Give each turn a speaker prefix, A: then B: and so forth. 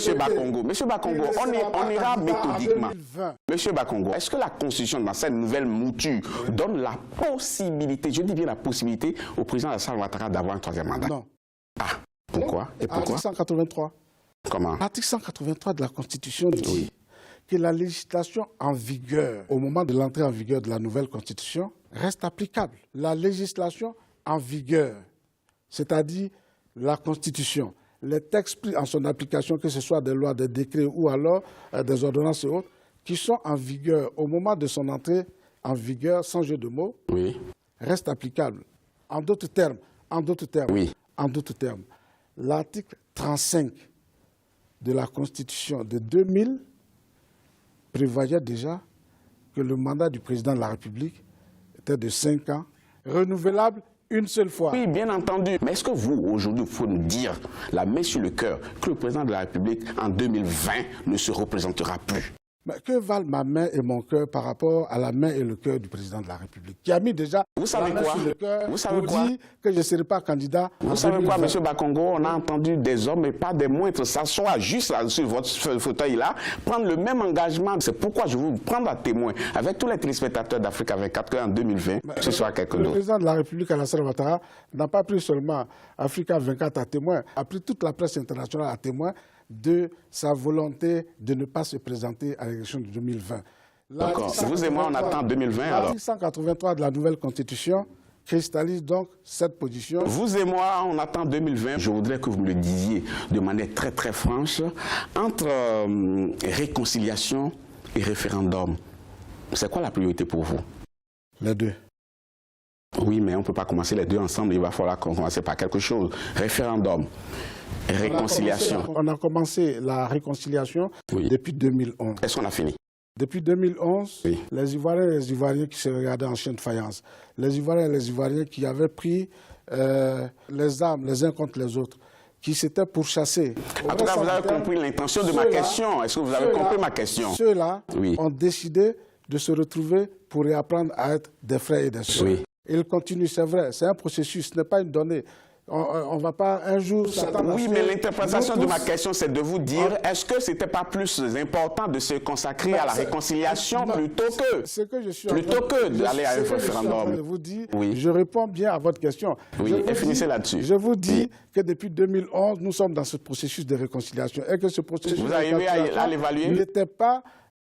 A: Monsieur Bakongo, on ira méthodiquement. Monsieur Bakongo, est-ce que la Constitution, dans cette nouvelle mouture, donne la possibilité, je dis bien la possibilité, au président Alassane Ouattara d'avoir un troisième mandat?
B: Non.
A: Ah, pourquoi? Et pourquoi?
B: Article 183.
A: Comment?
B: L'article 183 de la Constitution dit que la législation en vigueur, au moment de l'entrée en vigueur de la nouvelle Constitution, reste applicable. La législation en vigueur, c'est-à-dire la Constitution, les textes pris en son application, que ce soit des lois, des décrets ou alors des ordonnances et autres, qui sont en vigueur au moment de son entrée en vigueur, sans jeu de mots, restent applicables. En d'autres termes, l'article 35 de la Constitution de 2000 prévoyait déjà que le mandat du président de la République était de 5 ans, renouvelable une seule fois.
A: Oui, bien entendu. Mais est-ce que vous, aujourd'hui, il faut nous dire, la main sur le cœur, que le président de la République, en 2020, ne se représentera plus?
B: Mais que valent ma main et mon cœur par rapport à la main et le cœur du président de la République, qui a mis déjà la main sur le cœur pour dire que je ne serai pas candidat.
A: Vous savez quoi, M. Bakongo? On a entendu des hommes et pas des moindres s'asseoir juste là, sur votre fauteuil-là, prendre le même engagement. C'est pourquoi je veux vous prendre à témoin avec tous les téléspectateurs d'Africa 24 en 2020, que ce soit quelqu'un d'autre.
B: Le président de la République, Alassane Ouattara, n'a pas pris seulement Africa 24 à témoin, a pris toute la presse internationale à témoin de sa volonté de ne pas se présenter à l'élection de 2020.
A: D'accord. Vous et moi, on attend 2020 alors.
B: L'article 183 de la nouvelle Constitution cristallise donc cette position.
A: Vous et moi, on attend 2020. Je voudrais que vous me le disiez de manière très très franche. Entre réconciliation et référendum, c'est quoi la priorité pour vous?
B: Les deux.
A: Oui, mais on ne peut pas commencer les deux ensemble. Il va falloir commencer par quelque chose. Référendum, réconciliation.
B: On a commencé la réconciliation depuis 2011.
A: Est-ce qu'on a fini?
B: Depuis 2011, les Ivoiriens et les Ivoiriens qui se regardaient en chien de faïence, les Ivoiriens et les Ivoiriens qui avaient pris les armes les uns contre les autres, qui s'étaient pourchassés.
A: En tout cas, vous avez compris l'intention de ma question. Est-ce que vous avez compris ma question?
B: Ceux-là ont décidé de se retrouver pour réapprendre à être des frères et des sœurs. Ils continuent, c'est vrai, c'est un processus, ce n'est pas une donnée. On ne va pas un jour s'attendre.
A: Oui, mais l'interprétation de ma question, c'est de vous dire, est-ce que ce n'était pas plus important de se consacrer à la réconciliation plutôt que d'aller à un référendum?
B: Je vous dis, je réponds bien à votre question.
A: Oui, et finissez là-dessus.
B: Je vous dis que depuis 2011, nous sommes dans ce processus de réconciliation et que ce processus
A: vous arrivez à l'évaluer?
B: n'était pas